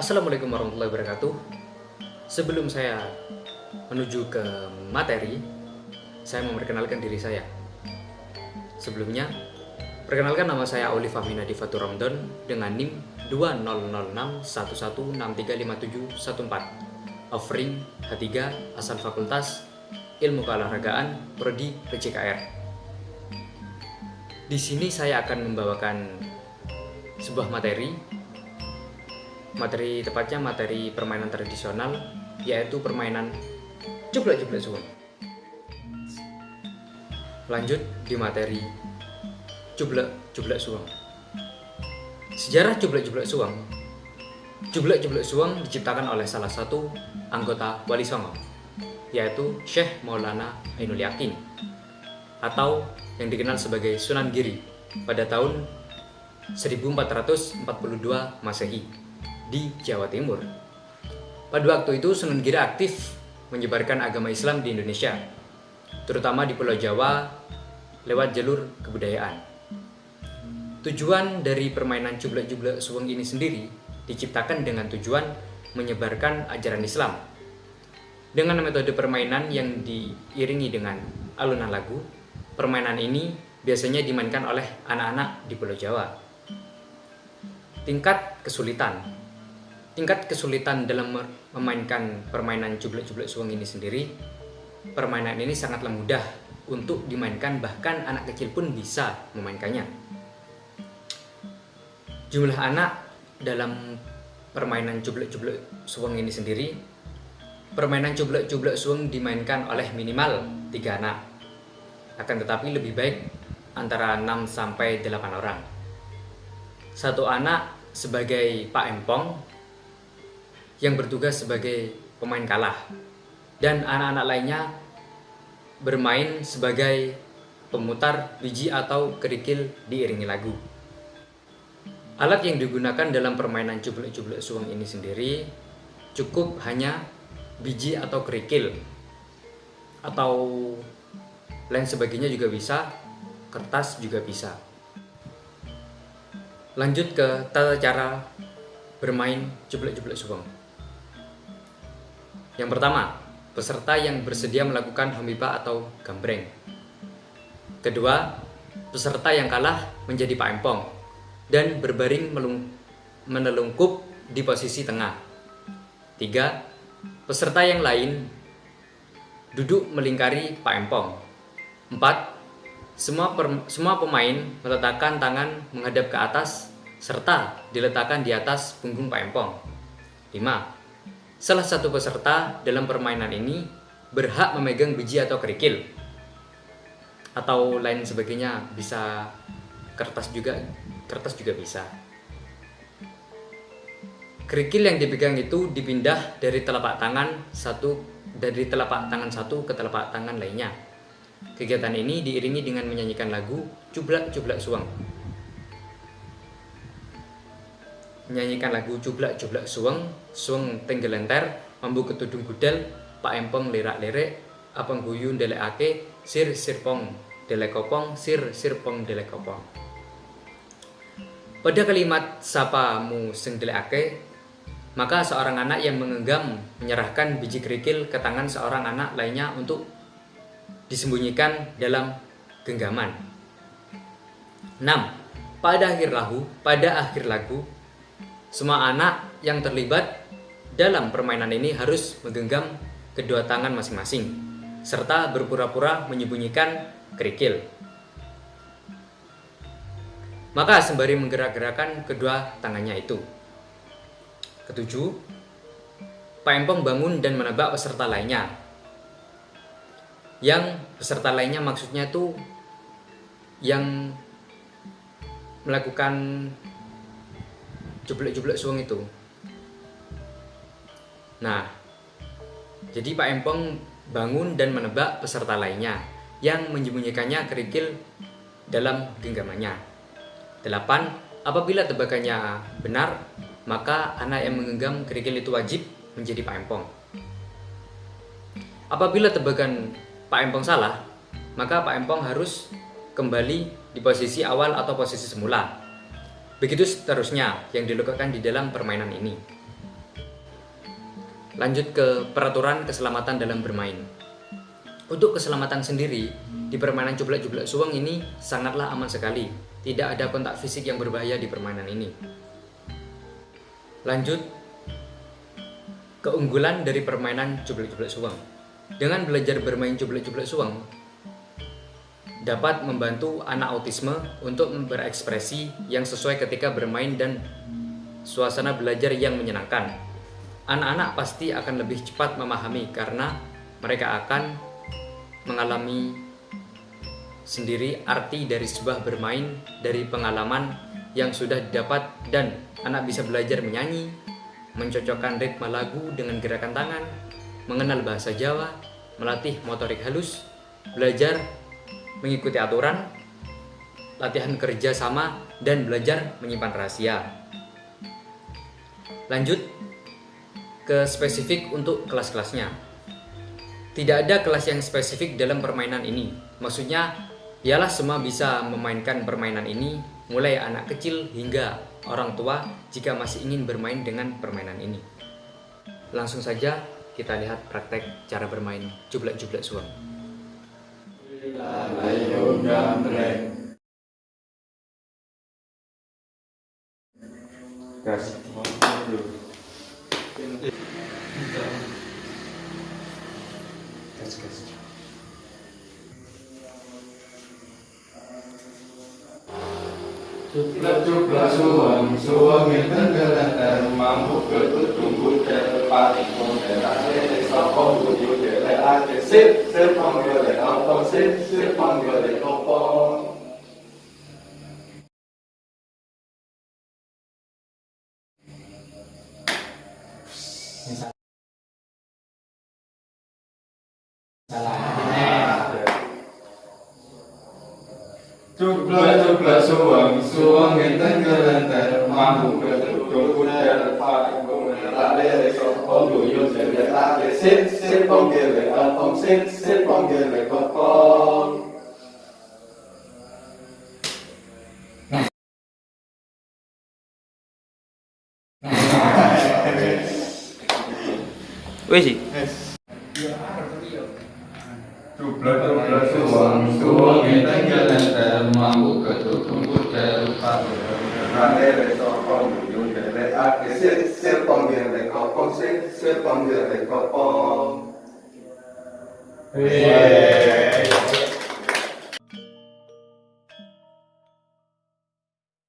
Assalamualaikum warahmatullahi wabarakatuh. Sebelum saya menuju ke materi, saya memperkenalkan diri saya. Sebelumnya, perkenalkan nama saya Oli Fahmi Nadi Fatur Ramadan dengan NIM 200611357114. Offering H3 asal Fakultas Ilmu Keolahragaan Prodi PCKR. Di sini saya akan membawakan sebuah materi tepatnya materi permainan tradisional, yaitu permainan jublek-jublek suweng. Lanjut di materi jublek-jublek suweng. Sejarah jublek-jublek suweng. Jublek-jublek suweng diciptakan oleh salah satu anggota Wali Songo, yaitu Syekh Maulana Ainul Yakin atau yang dikenal sebagai Sunan Giri pada tahun 1442 Masehi di Jawa Timur. Pada waktu itu Sunan Giri aktif menyebarkan agama Islam di Indonesia, terutama di Pulau Jawa lewat jalur kebudayaan. Tujuan dari permainan jublek-jublek suweng ini sendiri diciptakan dengan tujuan menyebarkan ajaran Islam. Dengan metode permainan yang diiringi dengan alunan lagu, permainan ini biasanya dimainkan oleh anak-anak di Pulau Jawa. Tingkat kesulitan dalam memainkan permainan jublek-jublek suweng ini sendiri, permainan ini sangatlah mudah untuk dimainkan, bahkan anak kecil pun bisa memainkannya. Jumlah anak dalam permainan jublek-jublek suweng ini sendiri, permainan jublek-jublek suweng dimainkan oleh minimal 3 anak. Akan tetapi lebih baik antara 6 sampai 8 orang. Satu anak sebagai Pak Empong yang bertugas sebagai pemain kalah, dan anak-anak lainnya bermain sebagai pemutar biji atau kerikil diiringi lagu. Alat yang digunakan dalam permainan jublek-jublek suweng ini sendiri cukup hanya biji atau kerikil, atau lain sebagainya juga bisa, kertas juga bisa. Lanjut ke tata cara bermain jublek-jublek suweng. Yang pertama, peserta yang bersedia melakukan homipa atau gambreng. Kedua, peserta yang kalah menjadi Pak Empong dan berbaring menelungkup di posisi tengah. 3. Peserta yang lain duduk melingkari Pak Empong. 4. Semua pemain meletakkan tangan menghadap ke atas serta diletakkan di atas punggung Pak Empong. 5. Salah satu peserta dalam permainan ini berhak memegang biji atau kerikil, atau lain sebagainya, bisa kertas juga bisa. Kerikil yang dipegang itu dipindah dari telapak tangan satu ke telapak tangan lainnya. Kegiatan ini diiringi dengan menyanyikan lagu jublek-jublek suweng. Menyanyikan lagu jublek-jublek suweng, suweng tenggelenter, mambu ketudung gudel, Pak Empong lirak-lirik, apang guyu ndelekake, sir sirpong delekopong, sir sirpong delekopong. Pada kalimat sapamu sing delekake, maka seorang anak yang menggenggam menyerahkan biji kerikil ke tangan seorang anak lainnya untuk disembunyikan dalam genggaman. 6. Pada akhir lagu, semua anak yang terlibat dalam permainan ini harus menggenggam kedua tangan masing-masing serta berpura-pura menyembunyikan kerikil. Maka sembari menggerak-gerakkan kedua tangannya itu. 7. Pak Empong bangun dan menebak peserta lainnya. Yang peserta lainnya maksudnya itu yang melakukan jublek-jublek suweng itu. Nah, jadi Pak Empong bangun dan menebak peserta lainnya yang menyembunyikannya kerikil dalam genggamannya. 8. Apabila tebakannya benar, maka anak yang menggenggam kerikil itu wajib menjadi Pak Empong. Apabila tebakan Pak Empong salah, maka Pak Empong harus kembali di posisi awal atau posisi semula. Begitu seterusnya yang dilakukan di dalam permainan ini. Lanjut ke peraturan keselamatan dalam bermain. Untuk keselamatan sendiri, di permainan jublek-jublek suweng ini sangatlah aman sekali. Tidak ada kontak fisik yang berbahaya di permainan ini. Lanjut, keunggulan dari permainan jublek-jublek suweng. Dengan belajar bermain jublek-jublek suweng, dapat membantu anak autisme untuk berekspresi yang sesuai ketika bermain dan suasana belajar yang menyenangkan. Anak-anak pasti akan lebih cepat memahami karena mereka akan mengalami sendiri arti dari sebuah bermain dari pengalaman yang sudah didapat, dan anak bisa belajar menyanyi, mencocokkan ritme lagu dengan gerakan tangan, mengenal bahasa Jawa, melatih motorik halus, belajar mengikuti aturan, latihan kerja sama, dan belajar menyimpan rahasia. Lanjut ke spesifik untuk kelas-kelasnya. Tidak ada kelas yang spesifik dalam permainan ini. Maksudnya, ialah semua bisa memainkan permainan ini, mulai anak kecil hingga orang tua jika masih ingin bermain dengan permainan ini. Langsung saja kita lihat praktek cara bermain jublek-jublek suweng. Jublek-jublek suweng, suweng enten gelender, mampu ketutung budel, paling model, akhirnya sapa bujuk delek, akhir sip panggilek opo, sip panggilek opo. Jublek-jublek suweng, suweng enten gelender, mampu ketutung budel, paling model, akhirnya sapa bujuk delek, akhir sip panggilek opo, sip panggilek opo. Wes sih. Jublek-jublek suweng, suweng enten gelender, mampu ketutung budel, paling model, akhirnya sapa bujuk delek, akhir sip panggilek opo, sip panggilek opo.